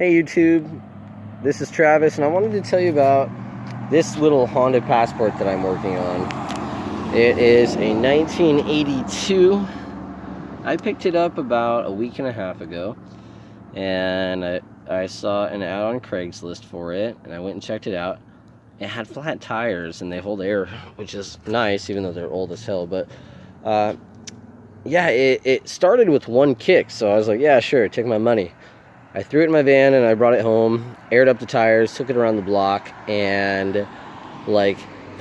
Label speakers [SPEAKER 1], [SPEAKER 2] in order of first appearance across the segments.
[SPEAKER 1] Hey YouTube, this is Travis, and I wanted to tell you about this little Honda Passport that I'm working on. It is a 1982. I picked it up about a week and a half ago, and I saw an ad on Craigslist for it, and I went and checked it out. It had flat tires, and they hold air, which is nice, even though they're old as hell, but yeah, it started with one kick, so I was like, yeah, sure, take my money. I threw it in my van and I brought it home, aired up the tires, took it around the block, and like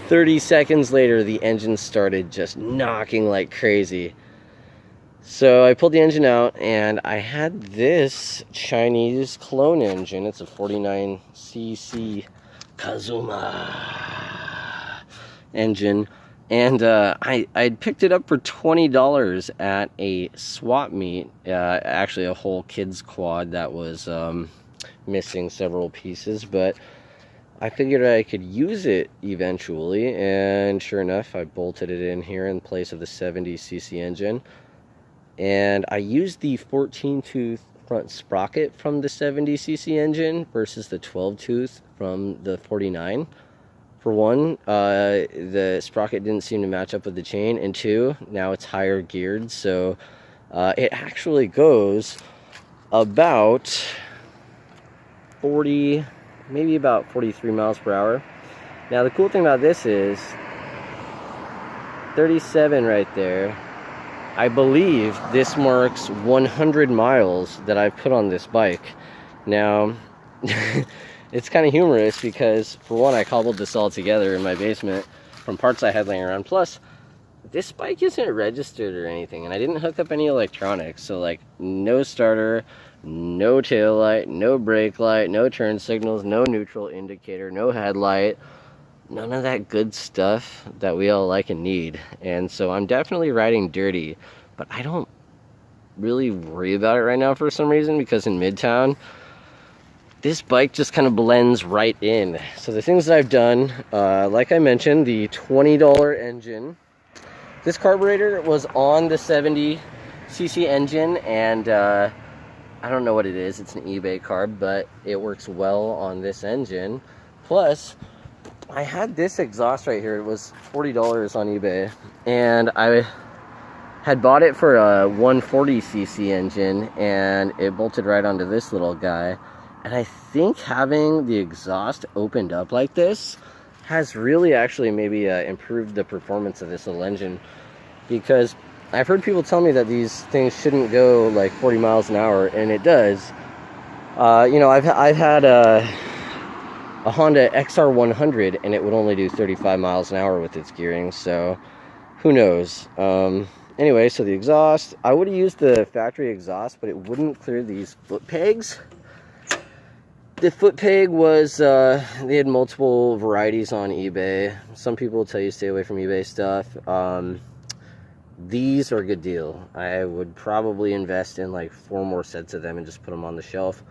[SPEAKER 1] 30 seconds later, the engine started just knocking like crazy. So I pulled the engine out, and I had this Chinese clone engine. It's a 49cc Kazuma engine. And I'd picked it up for $20 at a swap meet, actually a whole kids quad that was missing several pieces, but I figured I could use it eventually, and sure enough, I bolted it in here in place of the 70cc engine, and I used the 14-tooth front sprocket from the 70cc engine versus the 12-tooth from the 49. For one, the sprocket didn't seem to match up with the chain, and two, now it's higher geared, so it actually goes about 40, maybe about 43 miles per hour. Now the cool thing about this is 37 right there. I believe this marks 100 miles that I've put on this bike. Now it's kind of humorous because, for one, I cobbled this all together in my basement from parts I had laying around. Plus, this bike isn't registered or anything, and I didn't hook up any electronics. So, like, no starter, no tail light, no brake light, no turn signals, no neutral indicator, no headlight. None of that good stuff that we all like and need. And so I'm definitely riding dirty, but I don't really worry about it right now for some reason, because in Midtown, this bike just kind of blends right in. So the things that I've done, like I mentioned, the $20 engine. This carburetor was on the 70cc engine, and I don't know what it is. It's an eBay carb, but it works well on this engine. Plus, I had this exhaust right here. It was $40 on eBay, and I had bought it for a 140cc engine, and it bolted right onto this little guy. And I think having the exhaust opened up like this has really actually maybe improved the performance of this little engine, because I've heard people tell me that these things shouldn't go like 40 miles an hour, and it does. You know, I've had a Honda XR100, and it would only do 35 miles an hour with its gearing, so who knows. Anyway, so the exhaust, I would have used the factory exhaust, but it wouldn't clear these foot pegs. The foot peg was, they had multiple varieties on eBay. Some people will tell you stay away from eBay stuff. These are a good deal. I would probably invest in like 4 more sets of them and just put them on the shelf,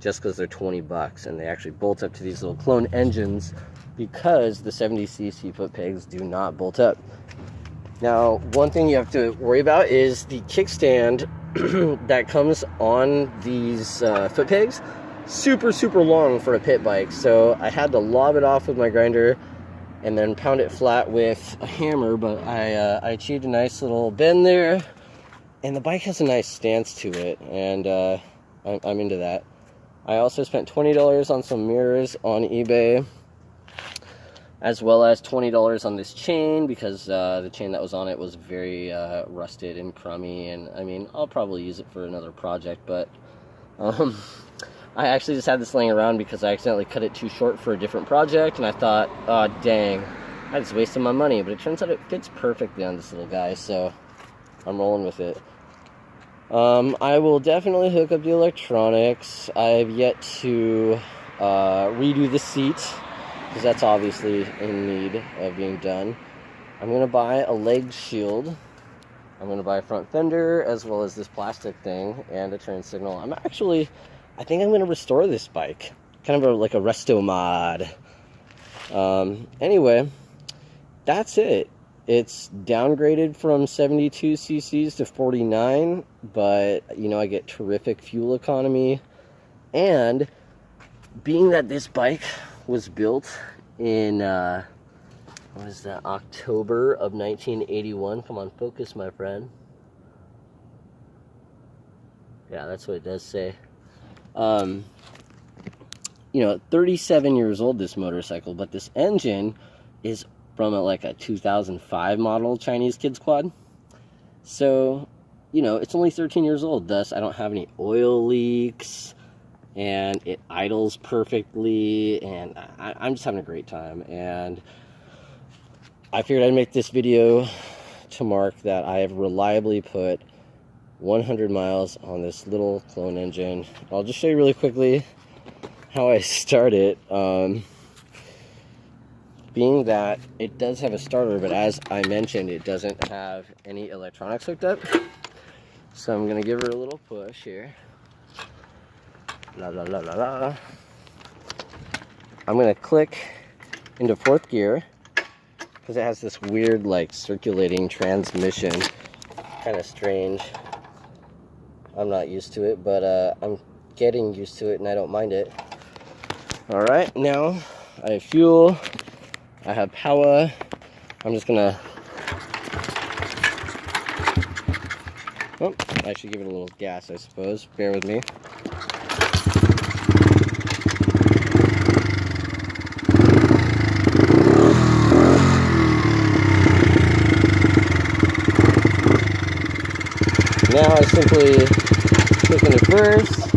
[SPEAKER 1] just because they're $20, and they actually bolt up to these little clone engines, because the 70cc foot pegs do not bolt up. Now, one thing you have to worry about is the kickstand that comes on these foot pegs. Super long for a pit bike, so I had to lob it off with my grinder and then pound it flat with a hammer, but I achieved a nice little bend there, and the bike has a nice stance to it, and I'm into that. I also spent $20 on some mirrors on eBay, as well as $20 on this chain, because the chain that was on it was very rusted and crummy, and I mean, I'll probably use it for another project, but I actually just had this laying around because I accidentally cut it too short for a different project, and I thought, oh dang, I just wasted my money, but it turns out it fits perfectly on this little guy, so I'm rolling with it. I will definitely hook up the electronics. I've yet to redo the seat, because that's obviously in need of being done. I'm going to buy a leg shield. I'm going to buy a front fender, as well as this plastic thing, and a turn signal. I think I'm going to restore this bike. Kind of like a resto mod. Anyway, that's it. It's downgraded from 72 cc's to 49, but, you know, I get terrific fuel economy. And being that this bike was built in, what is that, October of 1981. Come on, focus, my friend. Yeah, that's what it does say. You know, 37 years old, this motorcycle, but this engine is from like a 2005 model Chinese kids quad. So, you know, it's only 13 years old, thus I don't have any oil leaks, and it idles perfectly, and I'm just having a great time. And I figured I'd make this video to mark that I have reliably put 100 miles on this little clone engine. I'll just show you really quickly how I start it. Being that it does have a starter, but as I mentioned, it doesn't have any electronics hooked up. So I'm gonna give her a little push here. La la la la la. I'm gonna click into 4th gear because it has this weird like circulating transmission. Kind of strange. I'm not used to it, but I'm getting used to it and I don't mind it. Alright, now I have fuel, I have power. I'm just gonna, oh, I should give it a little gas, I suppose. Bear with me. Now I simply click into first.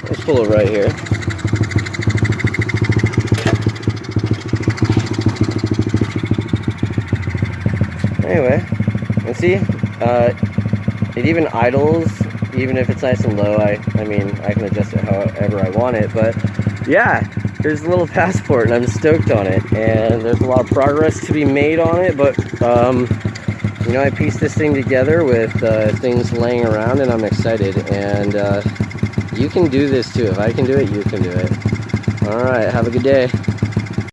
[SPEAKER 1] Let's pull it right here. Anyway, let's see. It even idles, even if it's nice and low. I mean, I can adjust it however I want it. But yeah, here's the little Passport, and I'm stoked on it. And there's a lot of progress to be made on it. But you know, I pieced this thing together with things laying around, and I'm excited. And you can do this too. If I can do it, you can do it. All right, have a good day.